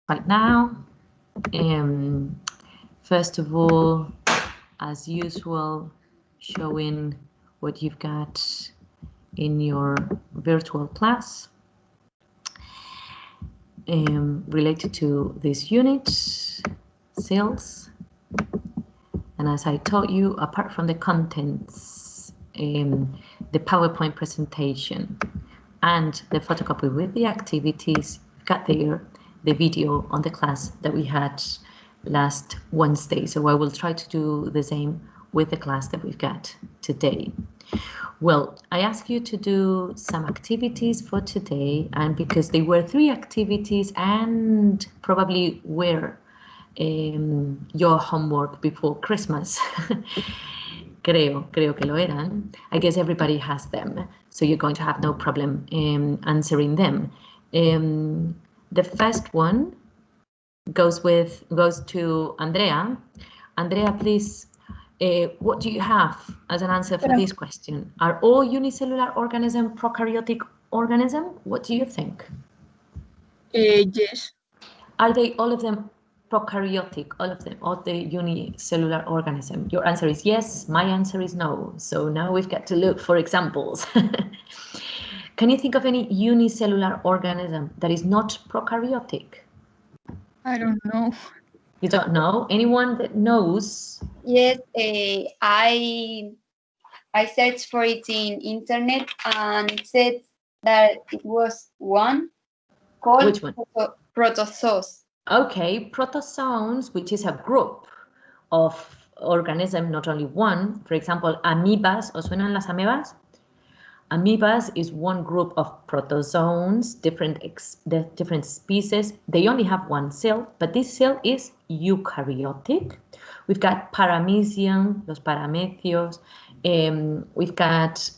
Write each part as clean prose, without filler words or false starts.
right now. First of all, as usual, showing what you've got in your virtual class related to this unit, cells. And as I told you, apart from the contents, the PowerPoint presentation and the photocopy with the activities, got there the video on the class that we had last Wednesday. So I will try to do the same with the class that we've got today. Well, I asked you to do some activities for today, and because they were 3 activities and probably were your homework before Christmas. creo que lo eran. I guess everybody has them, so you're going to have no problem answering them. The first one goes to Andrea. Andrea, please, what do you have as an answer for this question? Are all unicellular organisms prokaryotic organisms? What do you think? Yes. Are they all of them prokaryotic, all of the unicellular organism? Your answer is yes, my answer is no. So now we've got to look for examples. Can you think of any unicellular organism that is not prokaryotic? I don't know. You don't know? Anyone that knows? Yes, I searched for it in internet and it said that it was one called Which one? protozoos. Okay, protozoans, which is a group of organisms, not only one. For example, amoebas, ¿os suenan las amebas? Amoebas is one group of protozoans, different species. They only have one cell, but this cell is eukaryotic. We've got paramecium, los paramecios. We've got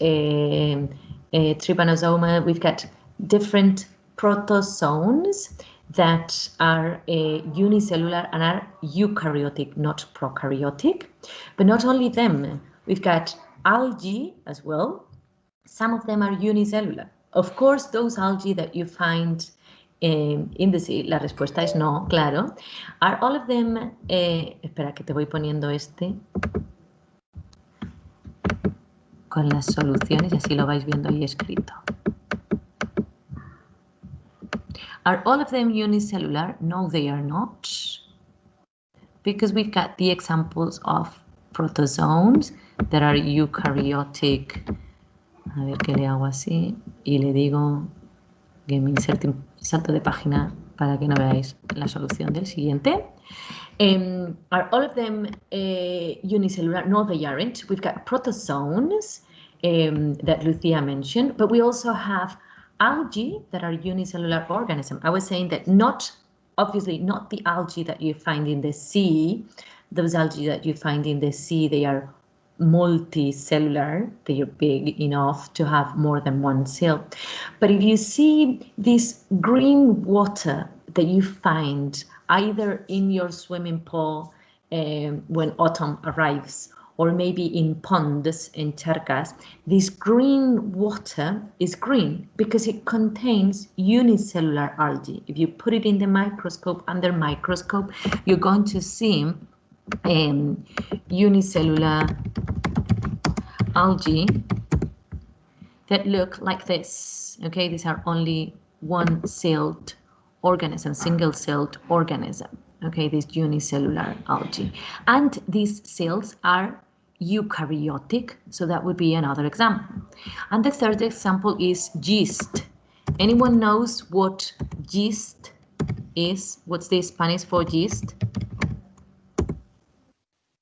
trypanosoma. We've got different protozoans that are unicellular and are eukaryotic, not prokaryotic. But not only them, we've got algae as well. Some of them are unicellular. Of course, those algae that you find in the sea, la respuesta es no, claro. Are all of them, espera que te voy poniendo este con las soluciones y así lo vais viendo ahí escrito. Are all of them unicellular? No, they are not. Because we've got the examples of protozoans that are eukaryotic. A ver que le hago así y le digo que me inserte un salto de página para que no veáis la solución del siguiente. Are all of them unicellular? No, they aren't. We've got protozoans that Lucia mentioned, but we also have algae that are unicellular organisms. I was saying that obviously not the algae that you find in the sea. Those algae that you find in the sea, they are multicellular. They are big enough to have more than one cell. But if you see this green water that you find either in your swimming pool when autumn arrives, or maybe in ponds, in charcas, this green water is green because it contains unicellular algae. If you put it in the microscope, under microscope, you're going to see unicellular algae that look like this. Okay, these are only one-celled organism, single-celled organism. Okay, this unicellular algae. And these cells are eukaryotic, so that would be another example. And the third example is yeast. Anyone knows what yeast is? What's the Spanish for yeast?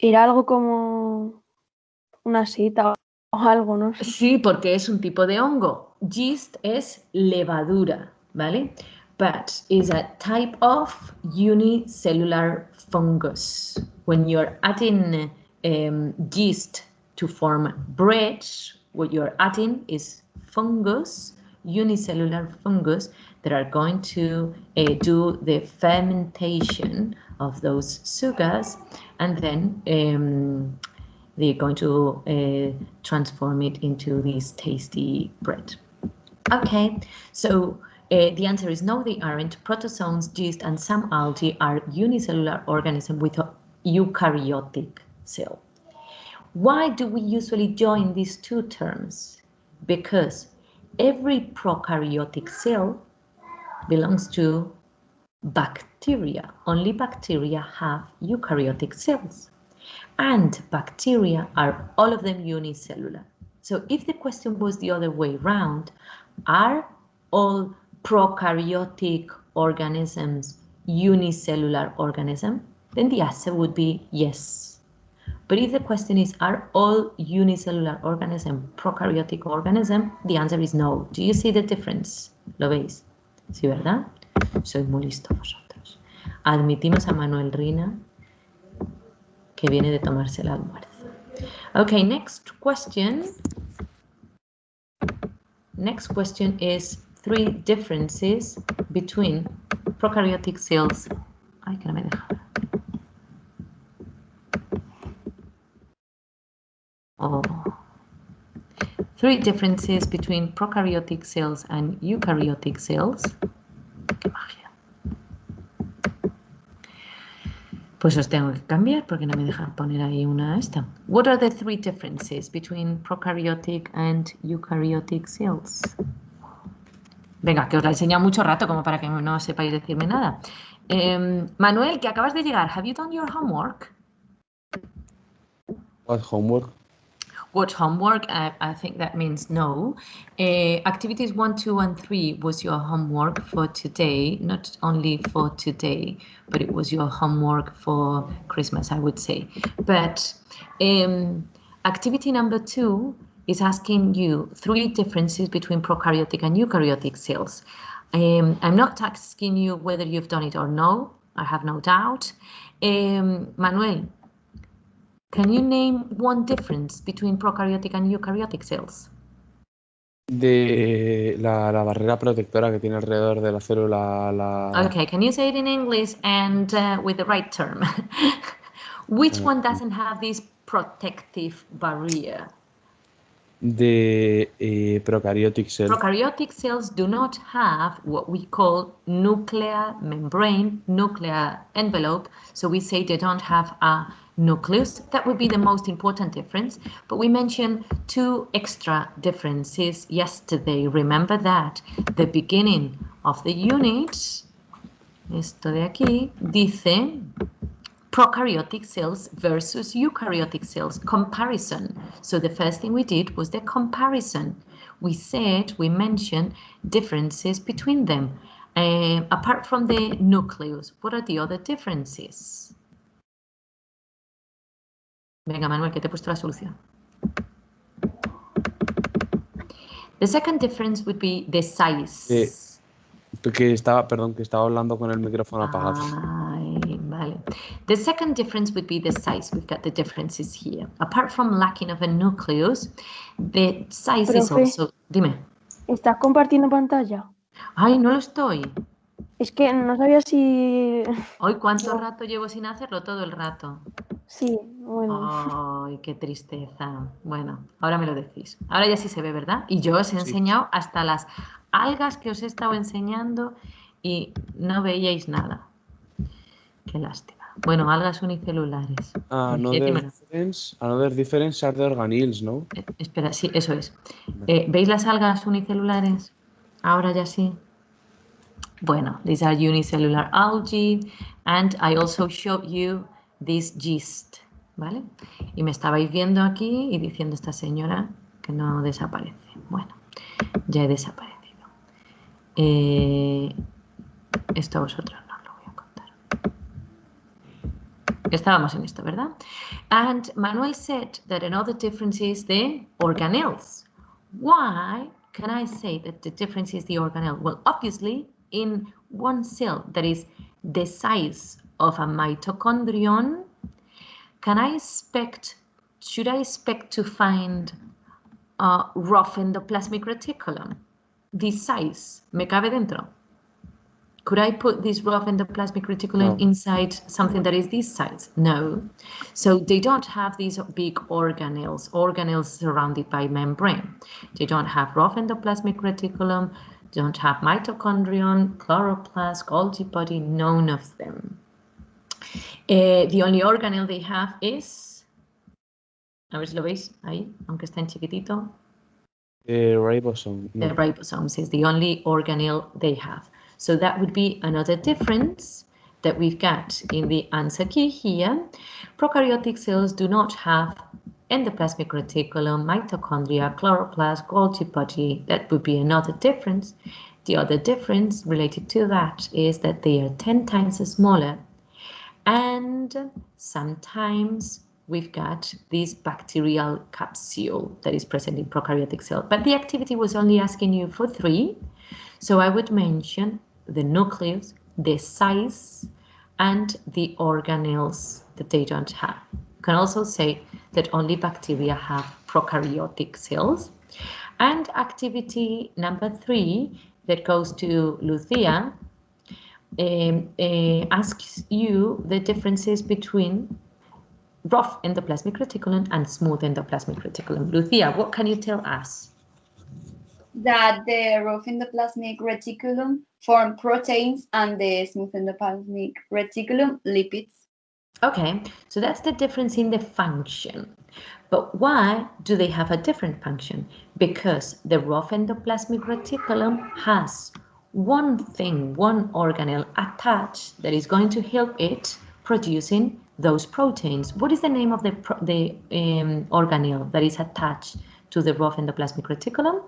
Era algo como una cita o algo, no sé. Sí, porque es un tipo de hongo. Yeast es levadura, ¿vale? But is a type of unicellular fungus. When you're adding yeast to form bread, what you're adding is fungus, unicellular fungus, that are going to do the fermentation of those sugars, and then they're going to transform it into this tasty bread. Okay, so The answer is no, they aren't. Protozoans, yeast, and some algae are unicellular organisms with a eukaryotic cell. Why do we usually join these two terms? Because every prokaryotic cell belongs to bacteria. Only bacteria have eukaryotic cells. And bacteria are all of them unicellular. So if the question was the other way round, are all prokaryotic organisms unicellular organisms? Then the answer would be yes. But if the question is, are all unicellular organisms prokaryotic organisms? The answer is no. Do you see the difference? ¿Lo veis? Sí, ¿verdad? Sois muy listos vosotros. Admitimos a Manuel Rina, que viene de tomarse el almuerzo. Okay, next question. Next question is 3 differences between prokaryotic cells. Ay, que no me deja. Oh. 3 differences between prokaryotic cells and eukaryotic cells. Qué magia. Pues os tengo que cambiar porque no me deja poner ahí una esta. What are the 3 differences between prokaryotic and eukaryotic cells? Venga, que os la he enseñado mucho rato como para que no sepáis decirme nada. Manuel, que acabas de llegar. Have you done your homework? What homework? What homework? I think that means no. Activities 1, 2, and 3 was your homework for today, not only for today, but it was your homework for Christmas, I would say. But activity number 2 is asking you 3 differences between prokaryotic and eukaryotic cells. I'm not asking you whether you've done it or no, I have no doubt. Manuel, can you name 1 difference between prokaryotic and eukaryotic cells? De la barrera protectora que tiene alrededor de la célula. Okay, can you say it in English and with the right term? Which one doesn't have this protective barrier? De prokaryotic cells. Prokaryotic cells do not have what we call nuclear membrane, nuclear envelope. So we say they don't have a nucleus. That would be the most important difference. But we mentioned 2 extra differences yesterday. Remember that the beginning of the unit, esto de aquí, dice prokaryotic cells versus eukaryotic cells, comparison. So the first thing we did was the comparison. We mentioned differences between them. Apart from the nucleus, what are the other differences? Venga, Manuel, que te he puesto la solución. The second difference would be the size. Que estaba hablando con el micrófono apagado. Ay, vale. The second difference would be the size. We've got the differences here. Apart from lacking of a nucleus, the size is also... Dime. ¿Estás compartiendo pantalla? Ay, no lo estoy. Es que no sabía si... Hoy, ¿cuánto rato llevo sin hacerlo? Todo el rato. Sí, bueno. Ay, qué tristeza. Bueno, ahora me lo decís. Ahora ya sí se ve, ¿verdad? Y yo os he enseñado hasta las algas que os he estado enseñando y no veíais nada. Qué lástima. Bueno, algas unicelulares. Another difference are the organelles, ¿no? Espera, sí, eso es. ¿Veis las algas unicelulares? Ahora ya sí. Bueno, these are unicellular algae and I also showed you this yeast, ¿vale? Y me estabais viendo aquí y diciendo esta señora que no desaparece. Bueno, ya he desaparecido. Esto a vosotros no lo voy a contar. Estábamos en esto, ¿verdad? And Manuel said that another difference is the organelles. Why can I say that the difference is the organelle? Well, obviously, in one cell that is the size of a mitochondrion, should I expect to find a rough endoplasmic reticulum? This size, ¿me cabe dentro? Could I put this rough endoplasmic reticulum inside something that is this size? No. So they don't have these big organelles surrounded by membrane. They don't have rough endoplasmic reticulum. don't have mitochondrion, chloroplast, Golgi body, none of them. The only organelle they have is, a ver si lo veis ahí, aunque está en chiquitito. The ribosome. The ribosomes is the only organelle they have. So that would be another difference that we've got in the answer key here. Prokaryotic cells do not have endoplasmic reticulum, mitochondria, chloroplast, Golgi body. That would be another difference. The other difference related to that is that they are 10 times smaller, and sometimes we've got this bacterial capsule that is present in prokaryotic cell. But the activity was only asking you for 3, so I would mention the nucleus, the size, and the organelles that they don't have. You can also say that only bacteria have prokaryotic cells. And activity number 3 that goes to Lucia asks you the differences between rough endoplasmic reticulum and smooth endoplasmic reticulum. Lucia, what can you tell us? That the rough endoplasmic reticulum form proteins and the smooth endoplasmic reticulum lipids. Okay, so that's the difference in the function. But why do they have a different function? Because the rough endoplasmic reticulum has one thing, one organelle attached that is going to help it producing those proteins. What is the name of the organelle that is attached to the rough endoplasmic reticulum?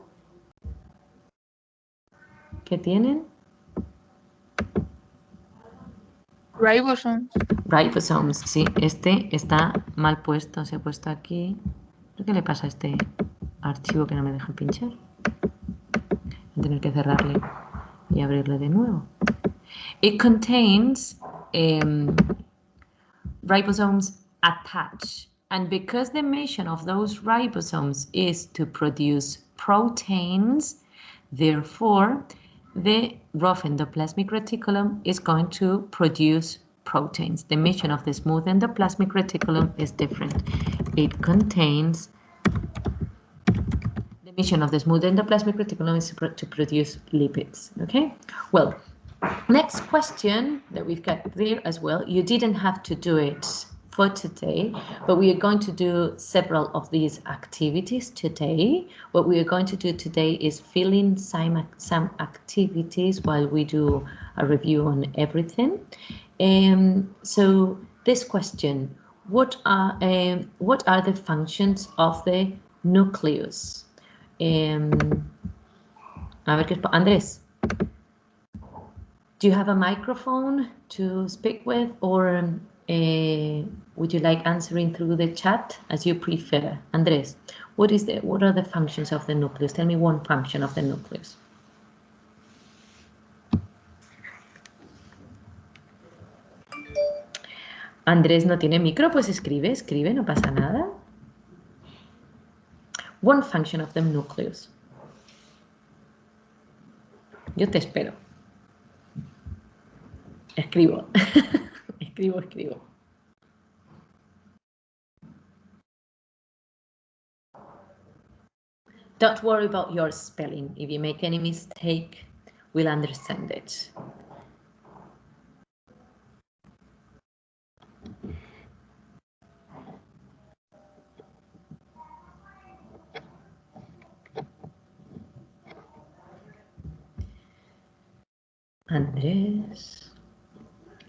¿Qué tienen? Ribosomes. Ribosomes, sí, este está mal puesto, se ha puesto aquí. ¿Qué le pasa a este archivo que no me deja pinchar? Voy a tener que cerrarle y abrirle de nuevo. It contains ribosomes attached, and because the mission of those ribosomes is to produce proteins, therefore the rough endoplasmic reticulum is going to produce proteins. The mission of the smooth endoplasmic reticulum is different. It contains, the mission of the smooth endoplasmic reticulum is to produce lipids. Okay, well, next question that we've got there as well, you didn't have to do it for today, but we are going to do several of these activities today. What we are going to do today is fill in some activities while we do a review on everything. So this question, what are the functions of the nucleus? A ver qué Andrés, do you have a microphone to speak with, or would you like answering through the chat as you prefer? Andrés, what are the functions of the nucleus? Tell me one function of the nucleus. Andrés no tiene micro, pues escribe, no pasa nada. One function of the nucleus. Yo te espero. Escribo. escribo. Don't worry about your spelling. If you make any mistake, we'll understand it. Andrés,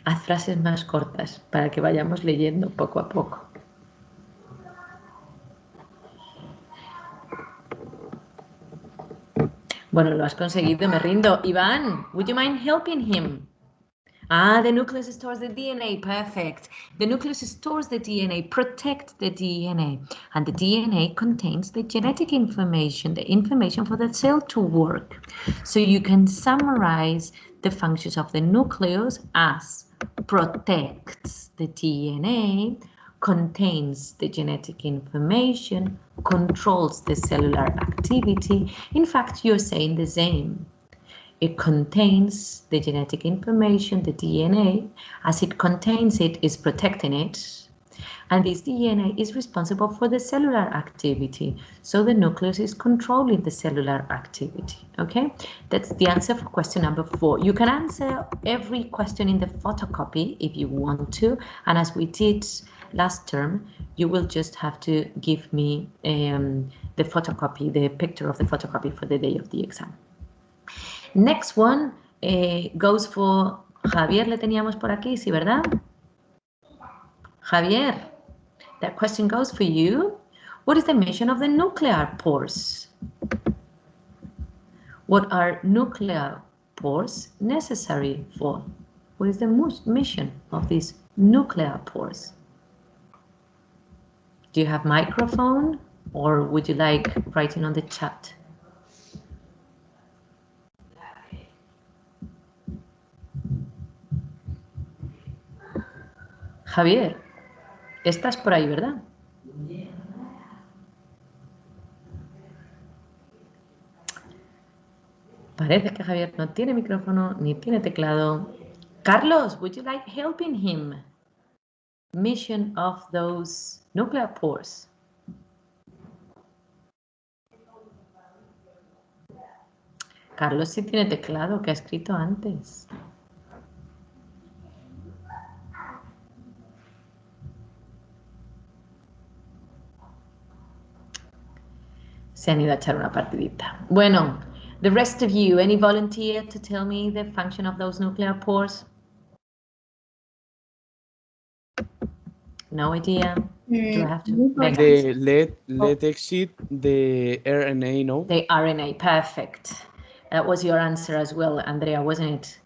haz frases más cortas para que vayamos leyendo poco a poco. Bueno, lo has conseguido, me rindo. Iván, would you mind helping him? The nucleus stores the DNA, perfect. The nucleus stores the DNA, protects the DNA, and the DNA contains the genetic information, the information for the cell to work. So you can summarize the functions of the nucleus as protects the DNA, contains the genetic information, controls the cellular activity. In fact, you're saying the same. It contains the genetic information, the DNA. As it contains it, is protecting it. And this DNA is responsible for the cellular activity. So the nucleus is controlling the cellular activity. Okay, that's the answer for question number 4. You can answer every question in the photocopy if you want to. And as we did last term, you will just have to give me the photocopy, the picture of the photocopy for the day of the exam. Next one goes for Javier. Le teníamos por aquí, sí, ¿verdad? Javier, that question goes for you. What is the mission of the nuclear pores? What are nuclear pores necessary for? What is the mission of these nuclear pores? Do you have microphone, or would you like writing on the chat? Javier, estás por ahí, ¿verdad? Parece que Javier no tiene micrófono ni tiene teclado. Carlos, would you like helping him? Mission of those nuclear pores. Carlos sí tiene teclado, que ha escrito antes. Se han ido a echar una partidita. Bueno, the rest of you, any volunteer to tell me the function of those nuclear pores? No idea. Do I have to? The let exit the RNA, no? The RNA, perfect. That was your answer as well, Andrea, wasn't it?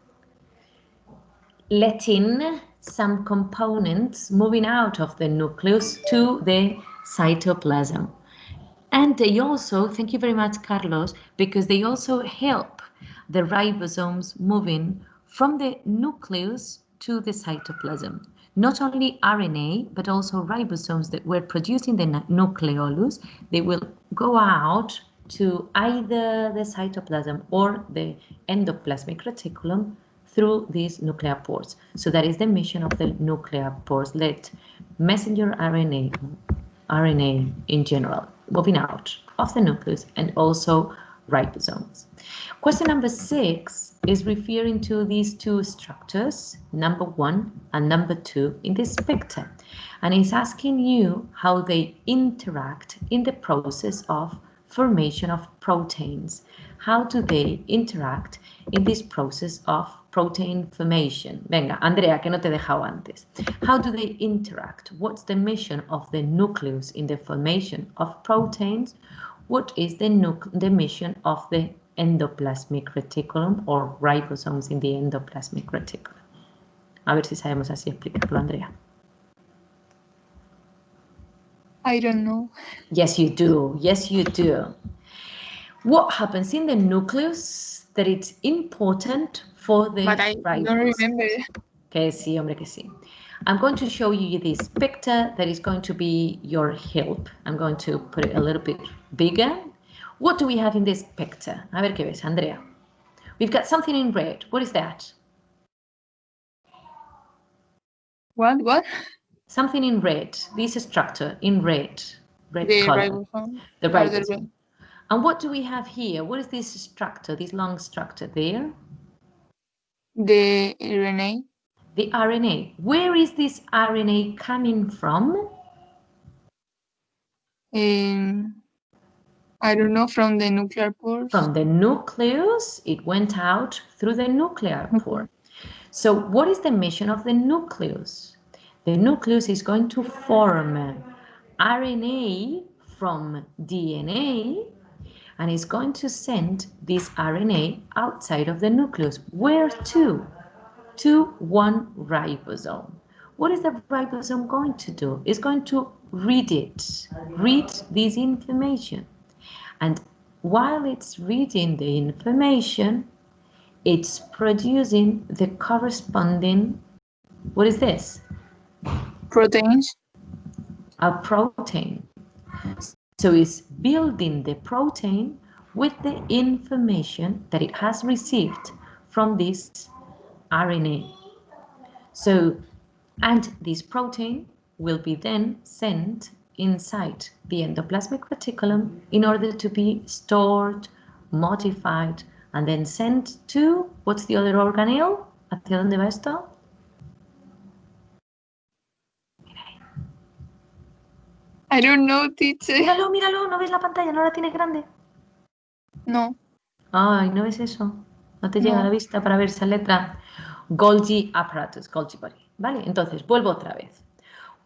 Letting some components moving out of the nucleus to the cytoplasm. And they also, thank you very much, Carlos, because they also help the ribosomes moving from the nucleus to the cytoplasm. Not only RNA, but also ribosomes that were producing the nucleolus, they will go out to either the cytoplasm or the endoplasmic reticulum through these nuclear pores. So that is the mission of the nuclear pores. Let messenger RNA in general moving out of the nucleus, and also ribosomes. Question number 6 is referring to these two structures, number 1 and number 2 in this picture, and it's asking you how they interact in the process of formation of proteins. How do they interact in this process of protein formation? Venga, Andrea, que no te he dejado antes. How do they interact? What's the mission of the nucleus in the formation of proteins? What is the mission of the endoplasmic reticulum or ribosomes in the endoplasmic reticulum? A ver si sabemos así explicarlo, Andrea. I don't know. Yes, you do. Yes, you do. What happens in the nucleus that it's important for the But I don't remember. Que sí, hombre, que sí. I'm going to show you this picture that is going to be your help. I'm going to put it a little bit bigger. What do we have in this picture? A ver qué ves, Andrea. We've got something in red. What is that? What? Something in red. This structure in red. Red The color. ribosome. The Or the ribosome. And what do we have here? What is this structure, this long structure there? The RNA. The RNA. Where is this RNA coming from? I don't know, from the nuclear pores. From the nucleus, it went out through the nuclear pore. So what is the mission of the nucleus? The nucleus is going to form RNA from DNA, and is going to send this RNA outside of the nucleus. Where to? To one ribosome. What is the ribosome going to do? It's going to read it, read this information. And while it's reading the information, it's producing the corresponding, what is this? Proteins. A protein. So it's building the protein with the information that it has received from this RNA. So, and this protein will be then sent inside the endoplasmic reticulum in order to be stored, modified, and then sent to, what's the other organelle? ¿Hacia dónde va esto? I don't know, teacher. Míralo, míralo, ¿no ves la pantalla? ¿No la tienes grande? No. Ay, ¿no ves eso? No te llega a la vista para ver esa letra. Golgi apparatus, Golgi body. ¿Vale? Entonces, vuelvo otra vez.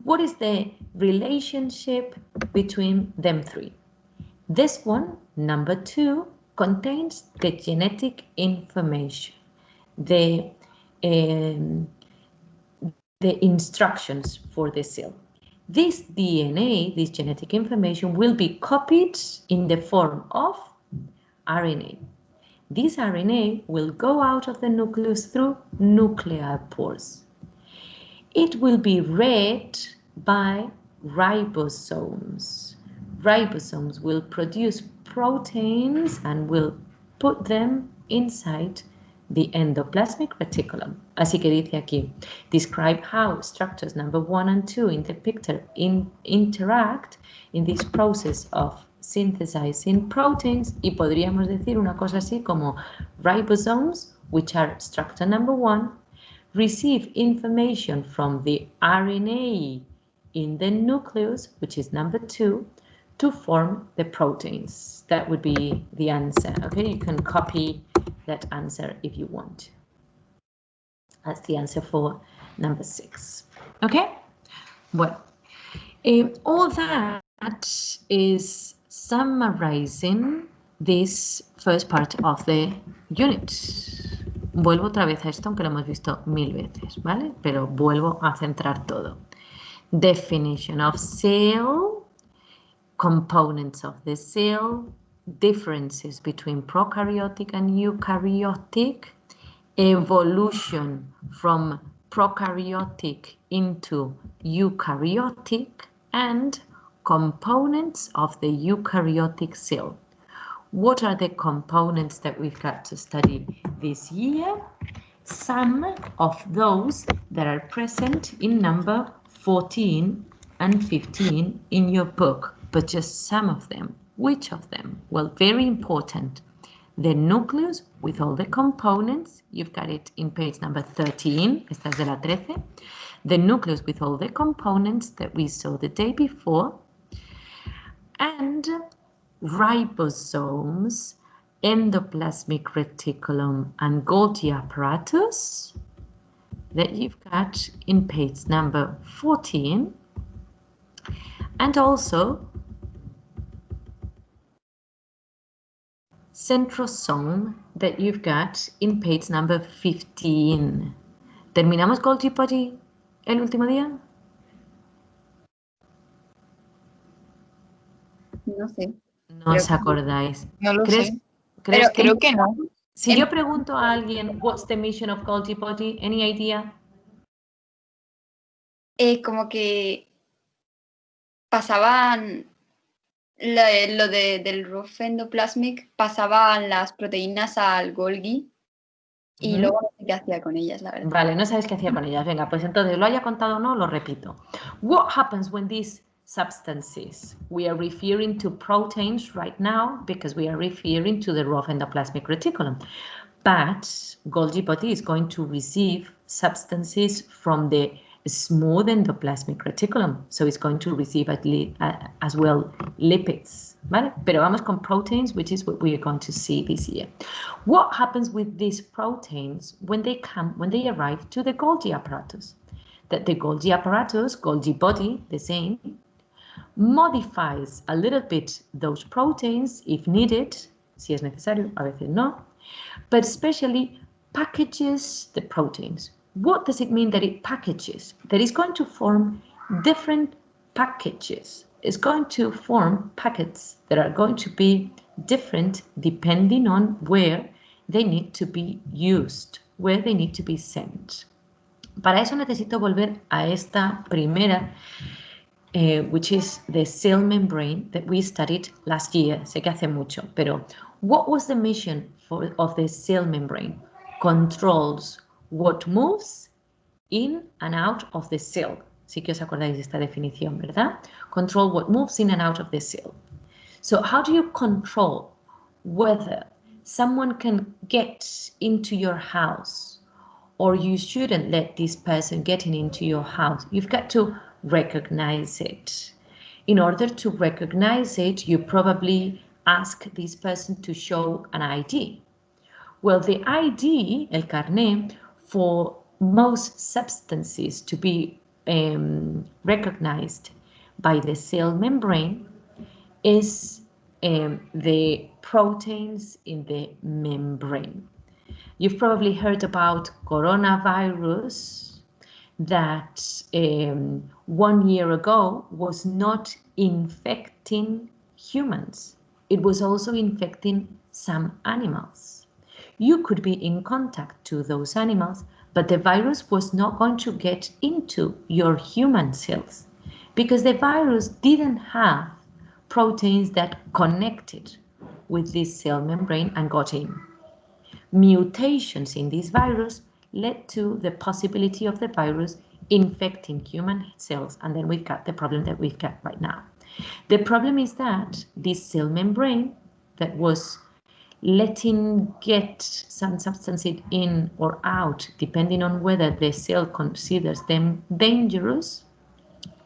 What is the relationship between them three? This one, number 2, contains the genetic information, the instructions for the cell. This DNA, this genetic information, will be copied in the form of RNA. This RNA will go out of the nucleus through nuclear pores. It will be read by ribosomes. Ribosomes will produce proteins and will put them inside the endoplasmic reticulum. Así que dice aquí, describe how structures number 1 and 2 in the picture interact in this process of synthesizing proteins, y podríamos decir una cosa así como ribosomes, which are structure number 1, receive information from the RNA in the nucleus, which is number 2, to form the proteins. That would be the answer. Okay, you can copy that answer if you want. That's the answer for number 6. Okay, well, all that is summarizing this first part of the unit. Vuelvo otra vez a esto, aunque lo hemos visto 1000 veces, ¿vale? Pero vuelvo a centrar todo. Definition of cell, components of the cell, differences between prokaryotic and eukaryotic, evolution from prokaryotic into eukaryotic, and components of the eukaryotic cell. What are the components that we've got to study this year? Some of those that are present in number 14 and 15 in your book, but just some of them. Which of them? Well, very important. The nucleus with all the components, you've got it in page number 13, esta es de la 13. The nucleus with all the components that we saw the day before, and ribosomes, endoplasmic reticulum, and Golgi apparatus that you've got in page number 14, and also centrosome that you've got in page number 15. ¿Terminamos Golgi body el último día? No sé. No os acordáis. No lo ¿Crees, sé. crees Pero creo que no. Si yo pregunto a alguien, what's the mission of Golgi body? Any idea? Como que pasaban del rough endoplasmic, pasaban las proteínas al Golgi y luego no sé qué hacía con ellas, la verdad. Vale, no sabes qué hacía con ellas. Venga, pues entonces, lo haya contado o no, lo repito. What happens when these substances, we are referring to proteins right now because we are referring to the rough endoplasmic reticulum, but Golgi body is going to receive substances from the smooth endoplasmic reticulum, so it's going to receive as well lipids, ¿vale? Pero vamos con proteins, which is what we are going to see this year. What happens with these proteins when they arrive to the Golgi apparatus? That the Golgi apparatus, Golgi body, the same, modifies a little bit those proteins if needed, si es necesario, a veces no, but especially packages the proteins. What does it mean that it packages? That it's going to form different packages. It's going to form packets that are going to be different depending on where they need to be used, where they need to be sent. Para eso necesito volver a esta primera, which is the cell membrane that we studied last year. Sé que hace mucho, pero what was the mission of the cell membrane? Controls what moves in and out of the cell. Sí que os acordáis de esta definición, ¿verdad? Control what moves in and out of the cell. So how do you control whether someone can get into your house or you shouldn't let this person getting into your house? You've got to recognize it. In order to recognize it, you probably ask this person to show an ID. Well, the ID, el carné, for most substances to be recognized by the cell membrane is the proteins in the membrane. You've probably heard about coronavirus that 1 year ago was not infecting humans. It was also infecting some animals. You could be in contact to those animals, but the virus was not going to get into your human cells because the virus didn't have proteins that connected with this cell membrane and got in. Mutations in this virus led to the possibility of the virus infecting human cells, and then we've got the problem that we've got right now. The problem is that this cell membrane that was letting get some substance in or out, depending on whether the cell considers them dangerous,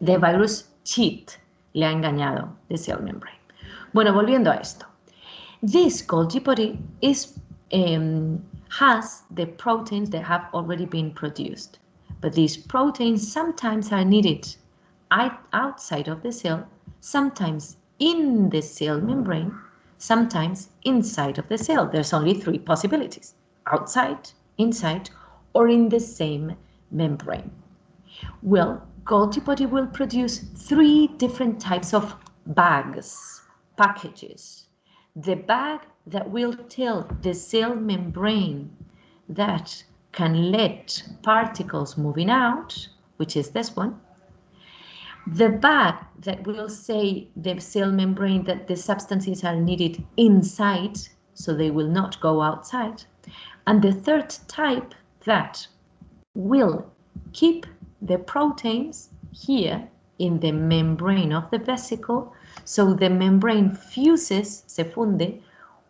the virus cheat, le ha engañado the cell membrane. Bueno, volviendo a esto. This Golgi body has the proteins that have already been produced, but these proteins sometimes are needed outside of the cell, sometimes in the cell membrane, sometimes inside of the cell. There's only 3 possibilities: outside, inside, or in the same membrane. Well, Golgi body will produce 3 different types of bags, packages. The bag that will tell the cell membrane that can let particles moving out, which is this one. The bag that will say the cell membrane that the substances are needed inside, so they will not go outside. And the third type that will keep the proteins here in the membrane of the vesicle, so the membrane fuses, se funde,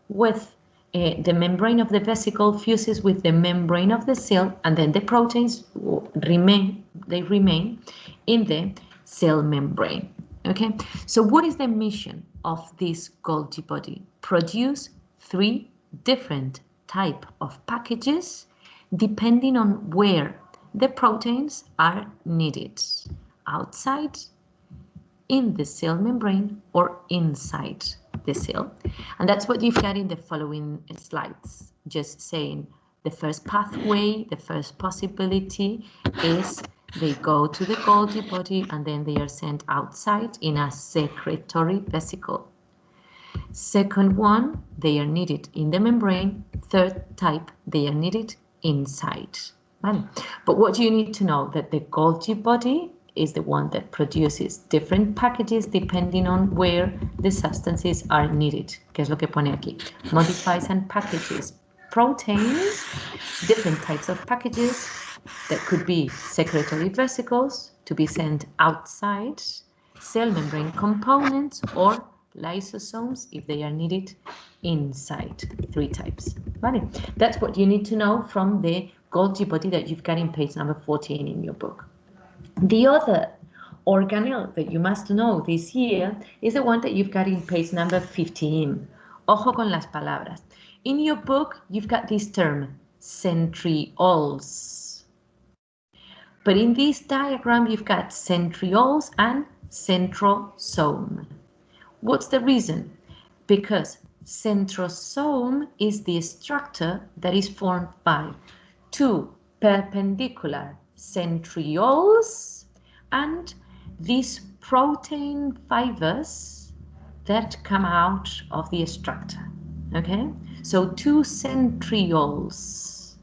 with the membrane of the vesicle fuses with the membrane of the cell, and then the proteins remain in the cell membrane. Okay, so what is the mission of this Golgi body? Produce 3 different type of packages depending on where the proteins are needed: outside, in the cell membrane, or inside the cell. And that's what you've got in the following slides, just saying the first pathway, the first possibility is they go to the Golgi body and then they are sent outside in a secretory vesicle. Second one, they are needed in the membrane. Third type, they are needed inside. Vale. But what do you need to know? That the Golgi body is the one that produces different packages depending on where the substances are needed. ¿Qué es lo que pone aquí? Modifies and packages proteins, different types of packages that could be secretory vesicles to be sent outside, cell membrane components, or lysosomes if they are needed inside. 3 types. Vale. That's what you need to know from the Golgi body that you've got in page number 14 in your book. The other organelle that you must know this year is the one that you've got in page number 15. Ojo con las palabras. In your book, you've got this term, centrioles. But in this diagram, you've got centrioles and centrosome. What's the reason? Because centrosome is the structure that is formed by 2 perpendicular centrioles and these protein fibers that come out of the structure. Okay, so 2 centrioles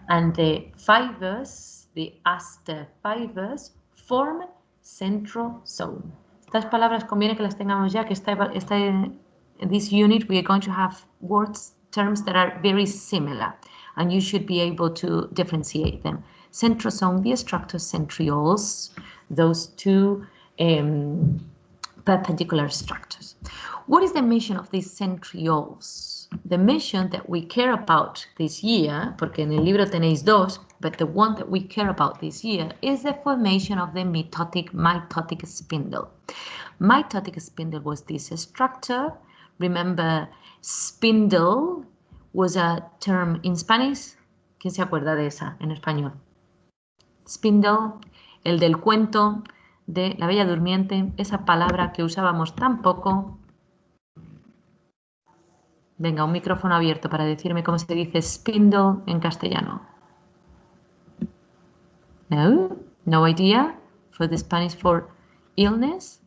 and the fibers, the aster fibers, form centrosome. Estas palabras conviene que las tengamos ya, que in this unit we are going to have words, terms that are very similar. and you should be able to differentiate them. Centrosome, the structures, centrioles, those two perpendicular structures. What is the mission of these centrioles? The mission that we care about this year, porque en el libro tenéis dos, but the one that we care about this year is the formation of the mitotic spindle. Mitotic spindle was this structure. Remember, spindle was a term in Spanish. ¿Quién se acuerda de esa en español? Spindle, el del cuento de La Bella Durmiente, esa palabra que usábamos tan poco. Venga, un micrófono abierto para decirme cómo se dice spindle en castellano. No? No idea for the Spanish for illness?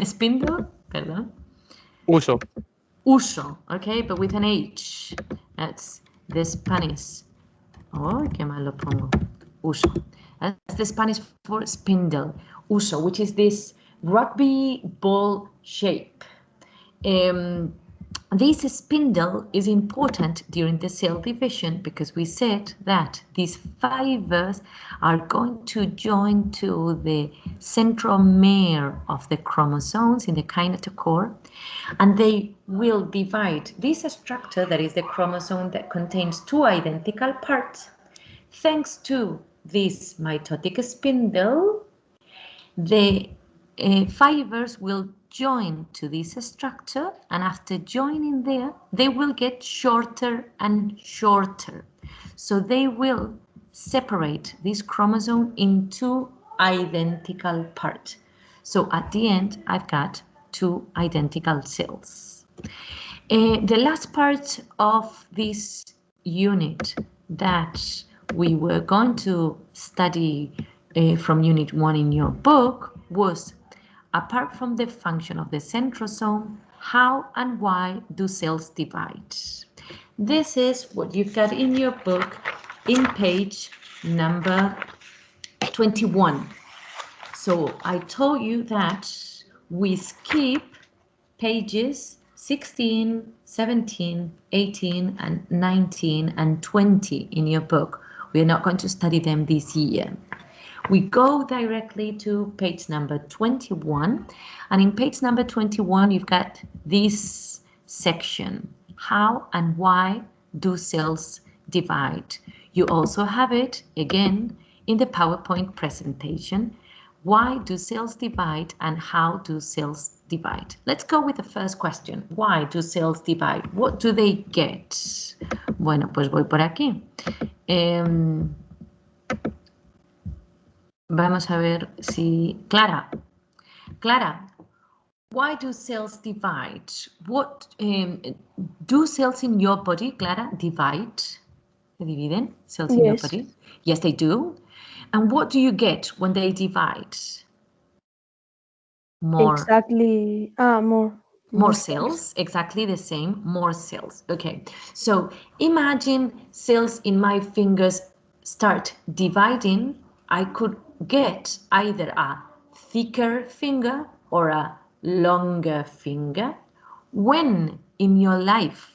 Spindle, perdón. Uso. Uso, okay, but with an H. That's the Spanish. Oh, qué mal lo pongo. Uso. That's the Spanish for spindle. Uso, which is this rugby ball shape. This spindle is important during the cell division because we said that these fibers are going to join to the centromere of the chromosomes in the kinetochore, and they will divide this structure, that is the chromosome that contains two identical parts. Thanks to this mitotic spindle, the fibers will join to this structure, and after joining there, they will get shorter and shorter. So they will separate this chromosome in two identical parts. So at the end, I've got two identical cells. The last part of this unit that we were going to study from Unit 1 in your book was, apart from the function of the centrosome, how and why do cells divide? This is what you've got in your book in page number 21. So I told you that we skip pages 16, 17, 18, and 19, and 20 in your book. We are not going to study them this year. We go directly to page number 21, and in page number 21 you've got this section, how and why do cells divide. You also have it again in the PowerPoint presentation. Why do cells divide and how do cells divide? Let's go with the first question. Why do cells divide? What do they get? Bueno, pues voy por aquí. Vamos a ver si... Clara, why do cells divide? What do cells in your body, Clara, divide? ¿Se dividen? Cells in your body? Yes, they do. And what do you get when they divide? More. Exactly. More cells, exactly the same, more cells. Okay, so imagine cells in my fingers start dividing. I could get either a thicker finger or a longer finger. When in your life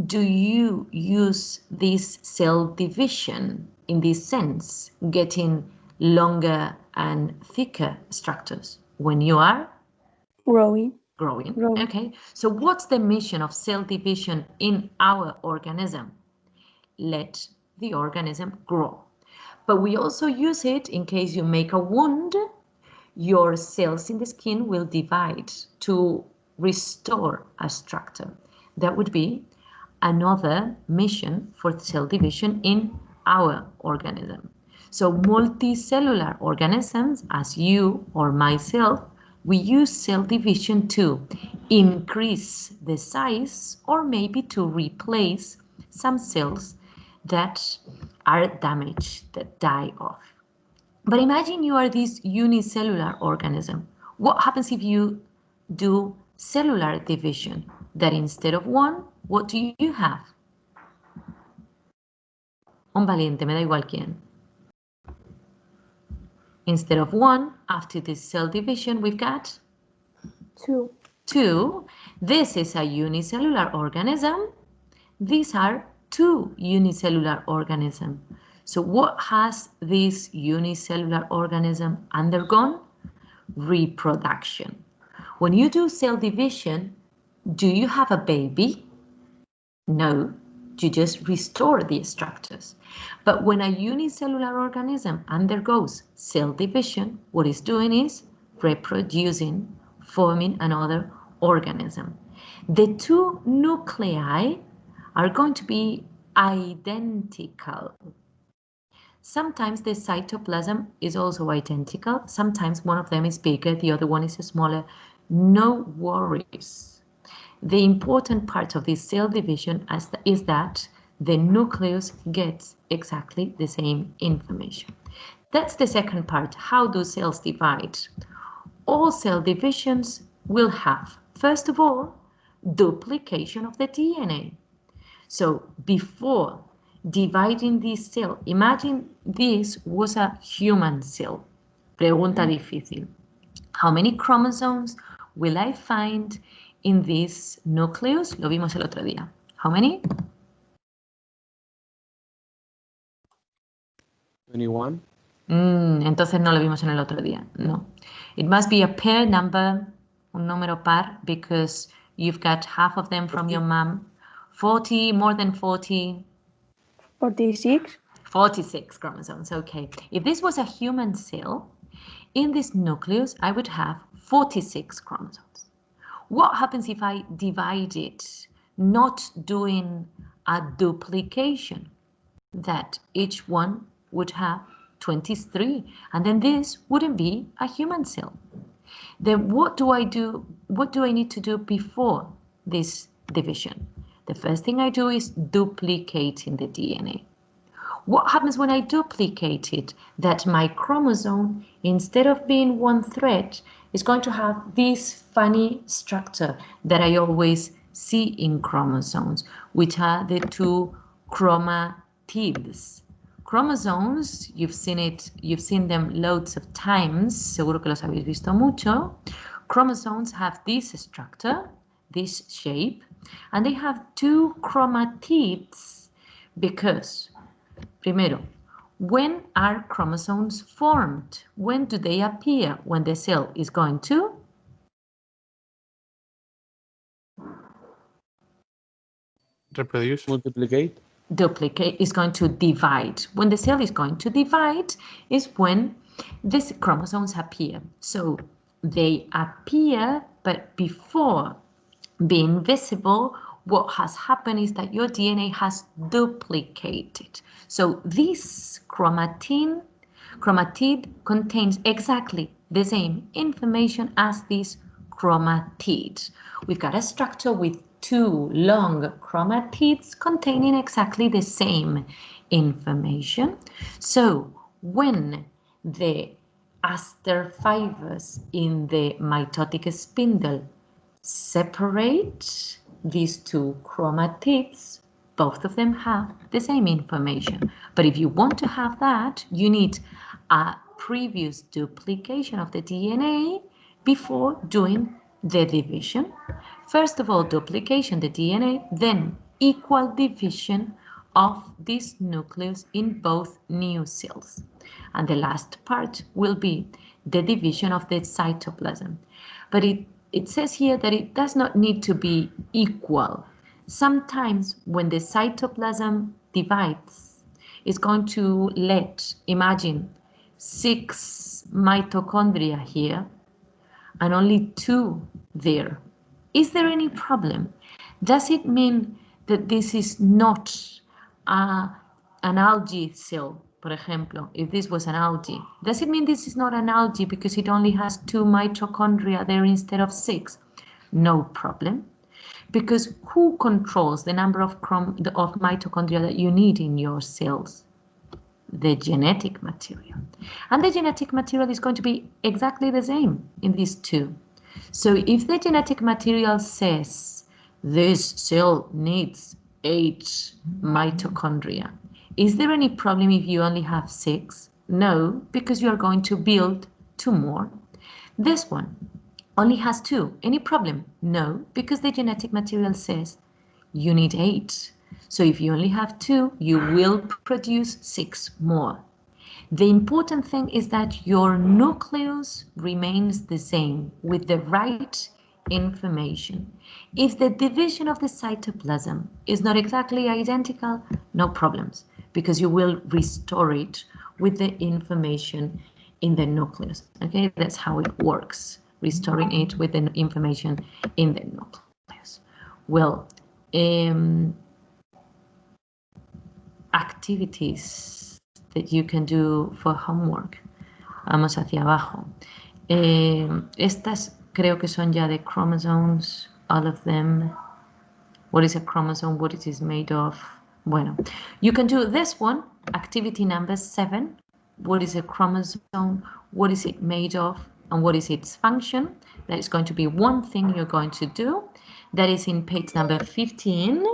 do you use this cell division in this sense, getting longer and thicker structures? When you are growing. Okay, so what's the mission of cell division in our organism? Let the organism grow. But we also use it in case you make a wound, your cells in the skin will divide to restore a structure. That would be another mission for cell division in our organism. So multicellular organisms, as you or myself, we use cell division to increase the size or maybe to replace some cells that are damaged, that die off. But imagine you are this unicellular organism. What happens if you do cellular division? That instead of one, what do you have? Un valiente, me da igual quién. Instead of one, after this cell division, we've got two. This is a unicellular organism. These are two unicellular organisms. So what has this unicellular organism undergone? Reproduction. When you do cell division, do you have a baby? No, you just restore the structures. But when a unicellular organism undergoes cell division, what it's doing is reproducing, forming another organism. The two nuclei are going to be identical. Sometimes the cytoplasm is also identical. Sometimes one of them is bigger, the other one is smaller. No worries. The important part of this cell division is that the nucleus gets exactly the same information. That's the second part. How do cells divide? All cell divisions will have, first of all, duplication of the DNA. So before dividing this cell, imagine this was a human cell. Pregunta difícil. How many chromosomes will I find in this nucleus? Lo vimos el otro día. How many? 21. Entonces no lo vimos en el otro día. No. It must be a pair number, un número par, because you've got half of them from your mom. 40, more than 40. 46. 46 chromosomes, okay. If this was a human cell, in this nucleus, I would have 46 chromosomes. What happens if I divide it, not doing a duplication? That each one would have 23, and then this wouldn't be a human cell. Then what do I do? What do I need to do before this division? The first thing I do is duplicating the DNA. What happens when I duplicate it? That my chromosome, instead of being one thread, is going to have this funny structure that I always see in chromosomes, which are the two chromatids. Chromosomes, you've seen them loads of times, seguro que los habéis visto mucho. Chromosomes have this structure, this shape, and they have two chromatids because, primero, when are chromosomes formed? When do they appear? When the cell is going to Reproduce. Multiplicate. duplicate, is going to divide. When the cell is going to divide is when these chromosomes appear. So they appear, but before being visible, what has happened is that your DNA has duplicated. So this chromatid contains exactly the same information as this chromatid. We've got a structure with two long chromatids containing exactly the same information. So when the aster fibers in the mitotic spindle separate these two chromatids, both of them have the same information. But if you want to have that, you need a previous duplication of the DNA before doing the division. First of all, duplication the DNA, then equal division of this nucleus in both new cells. And the last part will be the division of the cytoplasm. But it says here that it does not need to be equal. Sometimes when the cytoplasm divides, it's going to let, imagine, 6 mitochondria here and only 2 there. Is there any problem? Does it mean that this is not an algae cell? For example, if this was an algae, does it mean this is not an algae because it only has 2 mitochondria there instead of 6? No problem, because who controls the number of mitochondria that you need in your cells? The genetic material. And the genetic material is going to be exactly the same in these two. So if the genetic material says this cell needs 8 mitochondria, is there any problem if you only have 6? No, because you are going to build 2 more. This one only has 2. Any problem? No, because the genetic material says you need 8. So if you only have 2, you will produce 6 more. The important thing is that your nucleus remains the same with the right information. If the division of the cytoplasm is not exactly identical, no problems, because you will restore it with the information in the nucleus. Okay, that's how it works, restoring it with the information in the nucleus. Well, activities that you can do for homework. Vamos hacia abajo. Estas creo que son ya de chromosomes, all of them. What is a chromosome? What it is made of? Bueno, you can do this one, activity number 7. What is a chromosome? What is it made of? And what is its function? That is going to be one thing you're going to do. That is in page number 15.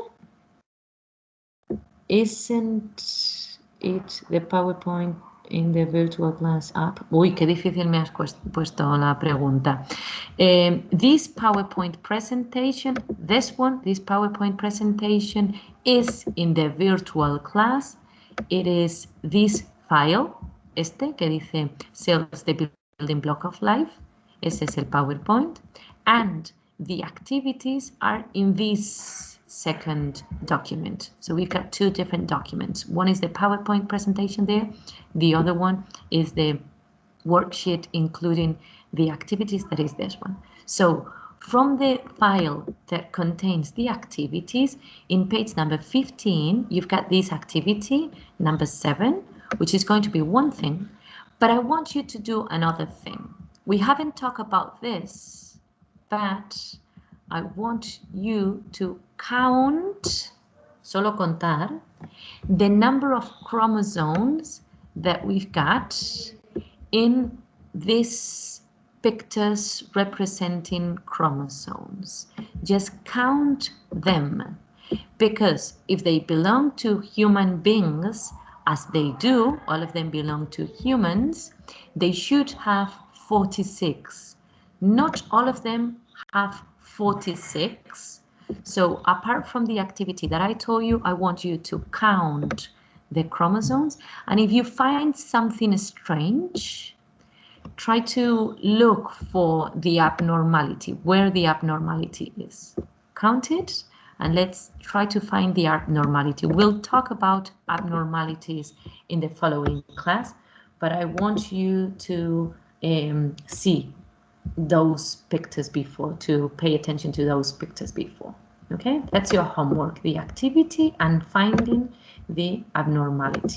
Isn't it the PowerPoint in the virtual class app? Uy, qué difícil me has puesto la pregunta. This PowerPoint presentation, this PowerPoint presentation is in the virtual class. It is this file, este que dice Cells, the Building Block of Life. Ese es el PowerPoint. And the activities are in this second document. So we've got 2 different documents. One is the PowerPoint presentation there. The other one is the worksheet including the activities, that is this one. So from the file that contains the activities, in page number 15, you've got this activity number 7, which is going to be one thing, but I want you to do another thing. We haven't talked about this, but I want you to count, solo contar, the number of chromosomes that we've got in this pictures representing chromosomes. Just count them, because if they belong to human beings, as they do, all of them belong to humans, they should have 46. Not all of them have 46. So apart from the activity that I told you, I want you to count the chromosomes. And if you find something strange, try to look for the abnormality, where the abnormality is. Count it, and let's try to find the abnormality. We'll talk about abnormalities in the following class, but I want you to see those pictures before, to pay attention to those pictures before. Okay, that's your homework, the activity and finding the abnormality.